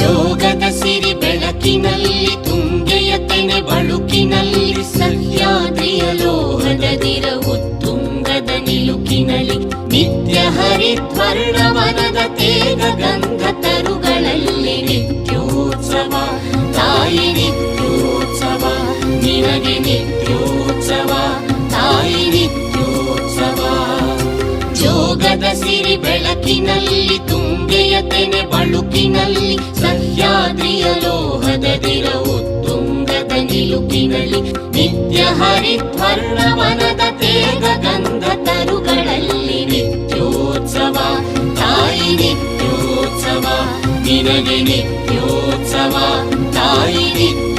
ಜೋಗದ ಸಿರಿ ಬೆಳಕಿನಲ್ಲಿ ತುಂಗೆಯ ತೆನೆ ಬಳುಕಿನಲ್ಲಿ ಸಹ್ಯಾದ್ರಿಯ ಲೋಹದ ದಿರವು ತುಂಗದ ನಿಲುಕಿನಲ್ಲಿ ನಿತ್ಯ ಹರಿದ್ವರ್ಣವನದ ತೇಗ ಗಂಧ ತರುಗಳಲ್ಲಿ ನಿತ್ಯೋತ್ಸವ ತಾಯಿ ನಿತ್ಯೋತ್ಸವ ನಿನಗೆ ನಿತ್ಯೋತ್ಸವ ತಾಯಿ ನಿತ್ಯೋತ್ಸವ. ಜೋಗದ ಸಿರಿ ಬೆಳಕಿನಲ್ಲಿ ತುಂಗೆಯ ತೆನೆ ಬಳುಕಿನಲ್ಲಿ ಸಹ್ಯಾದ್ರಿಯ ಲೋಹದ ದಿರವು ತುಂಗದ ನಿಲುಕಿನಲ್ಲಿ ನಿತ್ಯ ಹರಿದ್ವರ್ಣವನದ ತೇಗ ಗಂಧ ತರುಗಳಲ್ಲಿ ನಿತ್ಯೋತ್ಸವ ತಾಯಿ ನಿತ್ಯೋತ್ಸವ ನಿನಗೆ ನಿತ್ಯೋತ್ಸವ ತಾಯಿ ನಿತ್ಯೋತ್ಸವ.